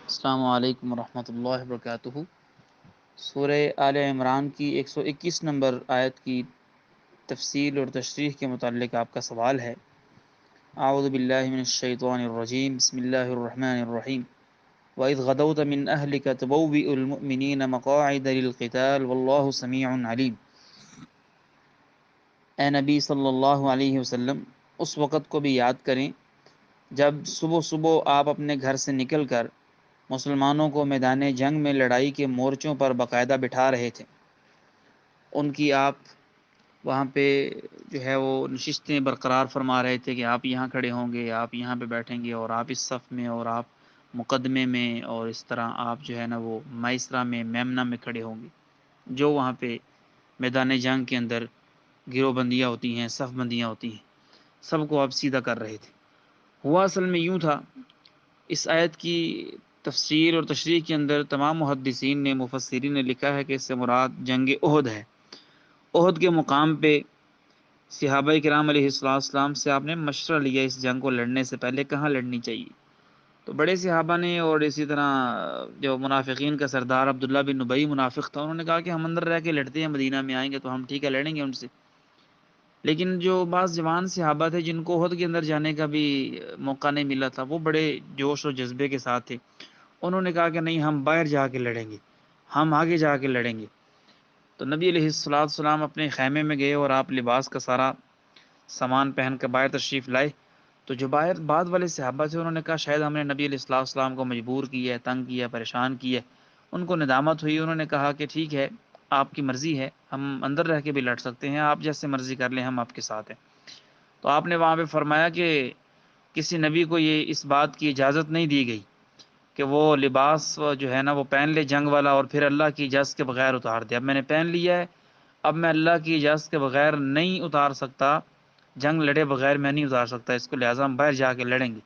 السلام علیکم ورحمۃ اللہ وبرکاتہ۔ سورہ آل عمران کی 121 نمبر آیت کی تفصیل اور تشریح کے متعلق آپ کا سوال ہے۔ اعوذ باللہ من الشیطان الرجیم، بسم اللہ الرحمن الرحیم۔ وَإِذْ غَدَوْتَ مِنْ أَهْلِكَ تُبَوِّئُ الْمُؤْمِنِينَ مَقَاعِدَ لِلْقِتَالِ وَاللَّهُ سَمِيعٌ عَلِيمٌ۔ اے نبی صلی اللہ علیہ وسلم، اس وقت کو بھی یاد کریں جب صبح صبح آپ اپنے گھر سے نکل کر مسلمانوں کو میدان جنگ میں لڑائی کے مورچوں پر باقاعدہ بٹھا رہے تھے۔ ان کی آپ وہاں پہ جو ہے وہ نشستیں برقرار فرما رہے تھے کہ آپ یہاں کھڑے ہوں گے، آپ یہاں پہ بیٹھیں گے، اور آپ اس صف میں، اور آپ مقدمے میں، اور اس طرح آپ جو ہے نا وہ مائسرہ میں، میمنہ میں کھڑے ہوں گے۔ جو وہاں پہ میدان جنگ کے اندر گروہ بندیاں ہوتی ہیں، صف بندیاں ہوتی ہیں، سب کو آپ سیدھا کر رہے تھے۔ ہوا اصل میں یوں تھا، اس آیت کی تفسیر اور تشریح کے اندر تمام محدثین نے، مفسرین نے لکھا ہے کہ اس سے مراد جنگ احد ہے۔ احد کے مقام پہ صحابہ کرام علیہ السلام سے آپ نے مشورہ لیا اس جنگ کو لڑنے سے پہلے کہاں لڑنی چاہیے۔ تو بڑے صحابہ نے، اور اسی طرح جو منافقین کا سردار عبداللہ بن ابی منافق تھا، انہوں نے کہا کہ ہم اندر رہ کے لڑتے ہیں، مدینہ میں آئیں گے تو ہم ٹھیک ہے لڑیں گے ان سے۔ لیکن جو بعض جوان صحابہ تھے جن کو احد کے اندر جانے کا بھی موقع نہیں ملا تھا، وہ بڑے جوش و جذبے کے ساتھ تھے۔ انہوں نے کہا کہ نہیں، ہم باہر جا کے لڑیں گے، ہم آگے جا کے لڑیں گے۔ تو نبی علیہ السلام اپنے خیمے میں گئے اور آپ لباس کا سارا سامان پہن کر باہر تشریف لائے۔ تو جو باہر بعد والے صحابہ تھے، انہوں نے کہا شاید ہم نے نبی علیہ السلام کو مجبور کیا ہے، تنگ کیا، پریشان کیا۔ ان کو ندامت ہوئی، انہوں نے کہا کہ ٹھیک ہے، آپ کی مرضی ہے، ہم اندر رہ کے بھی لڑ سکتے ہیں، آپ جیسے مرضی کر لیں، ہم آپ کے ساتھ ہیں۔ تو آپ نے وہاں پہ فرمایا کہ کسی نبی کو یہ اس بات کی اجازت نہیں دی گئی کہ وہ لباس جو ہے نا وہ پہن لے جنگ والا اور پھر اللہ کی اجازت کے بغیر اتار دے۔ اب میں نے پہن لیا ہے، اب میں اللہ کی اجازت کے بغیر نہیں اتار سکتا، جنگ لڑے بغیر میں نہیں اتار سکتا اس کو، لہٰذا ہم باہر جا کے لڑیں گے۔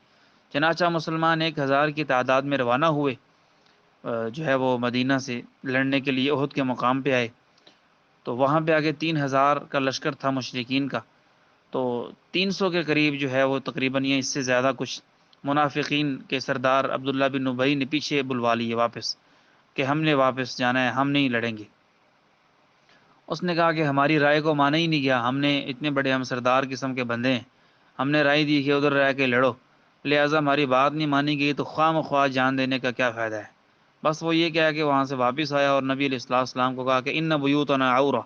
چنانچہ مسلمان 1000 کی تعداد میں روانہ ہوئے، جو ہے وہ مدینہ سے لڑنے کے لیے احد کے مقام پہ آئے۔ تو وہاں پہ آگے 3000 کا لشکر تھا مشرکین کا، تو 300 کے قریب جو ہے وہ تقریباً یہ اس سے زیادہ کچھ منافقین کے سردار عبداللہ بن ابی نے پیچھے بلوا لیے واپس کہ ہم نے واپس جانا ہے، ہم نہیں لڑیں گے۔ اس نے کہا کہ ہماری رائے کو مانا ہی نہیں گیا، ہم نے اتنے بڑے، ہم سردار قسم کے بندے ہیں، ہم نے رائے دی کہ ادھر رہ کے لڑو، لہٰذا ہماری بات نہیں مانی گئی تو خواہ مخواہ جان دینے کا کیا فائدہ ہے۔ بس وہ یہ کہا کہ وہاں سے واپس آیا اور نبی علیہ السلام کو کہا کہ ان بیوتنا عورہ،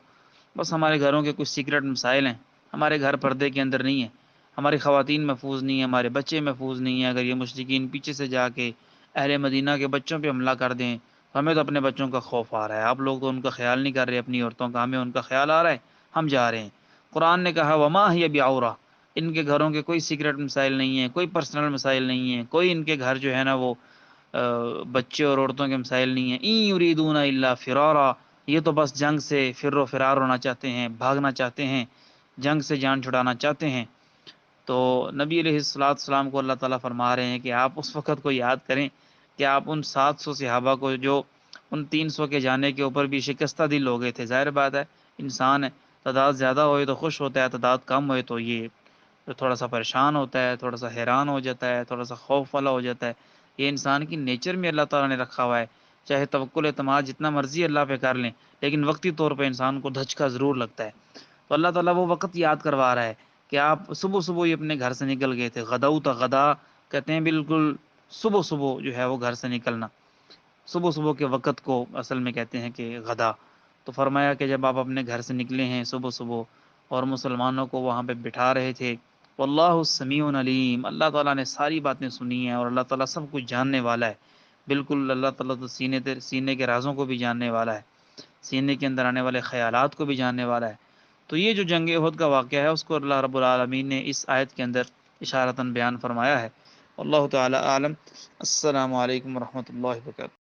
بس ہمارے گھروں کے کچھ سیکرٹ مسائل ہیں، ہمارے گھر پردے کے اندر نہیں ہیں، ہماری خواتین محفوظ نہیں ہیں، ہمارے بچے محفوظ نہیں ہیں۔ اگر یہ مشرکین پیچھے سے جا کے اہل مدینہ کے بچوں پہ حملہ کر دیں تو ہمیں تو اپنے بچوں کا خوف آ رہا ہے، آپ لوگ تو ان کا خیال نہیں کر رہے، اپنی عورتوں کا، ہمیں ان کا خیال آ رہا ہے، ہم جا رہے ہیں۔ قرآن نے کہا وما ہی بعورہ، ان کے گھروں کے کوئی سیکرٹ مسائل نہیں ہیں، کوئی پرسنل مسائل نہیں ہیں، کوئی ان کے گھر جو ہے نا وہ بچے اور عورتوں کے مسائل نہیں ہیں۔ این یریدون الا فرارا، یہ تو بس جنگ سے فر و فرار ہونا چاہتے ہیں، بھاگنا چاہتے ہیں، جنگ سے جان چھڑانا چاہتے ہیں۔ تو نبی علیہ السلام کو اللہ تعالیٰ فرما رہے ہیں کہ آپ اس وقت کو یاد کریں کہ آپ ان 700 صحابہ کو، جو ان 300 کے جانے کے اوپر بھی شکستہ دل ہو گئے تھے، ظاہر بات ہے انسان ہے، تعداد زیادہ ہوئے تو خوش ہوتا ہے، تعداد کم ہوئے تو یہ تھوڑا سا پریشان ہوتا ہے، تھوڑا سا حیران ہو جاتا ہے، تھوڑا سا خوف والا ہو جاتا ہے۔ یہ انسان کی نیچر میں اللہ تعالیٰ نے رکھا ہوا ہے، چاہے توکل اعتماد جتنا مرضی اللہ پہ کر لیں، لیکن وقتی طور پہ انسان کو دھچکا ضرور لگتا ہے۔ تو اللہ تعالیٰ وہ وقت یاد کروا رہا ہے کہ آپ صبح صبح ہی اپنے گھر سے نکل گئے تھے۔ غدوت غدا کہتے ہیں بالکل صبح صبح جو ہے وہ گھر سے نکلنا، صبح صبح کے وقت کو اصل میں کہتے ہیں کہ غدا۔ تو فرمایا کہ جب آپ اپنے گھر سے نکلے ہیں صبح صبح اور مسلمانوں کو وہاں پہ بٹھا رہے تھے، واللہ سمیع علیم، اللہ تعالیٰ نے ساری باتیں سنی ہیں اور اللہ تعالیٰ سب کچھ جاننے والا ہے۔ بالکل اللہ تعالیٰ تو سینے کے رازوں کو بھی جاننے والا ہے، سینے کے اندر آنے والے خیالات کو بھی جاننے والا ہے۔ تو یہ جو جنگ احد کا واقعہ ہے اس کو اللہ رب العالمین نے اس آیت کے اندر اشارتاً بیان فرمایا ہے۔ اللہ تعالیٰ عالم۔ السلام علیکم ورحمۃ اللہ وبرکاتہ۔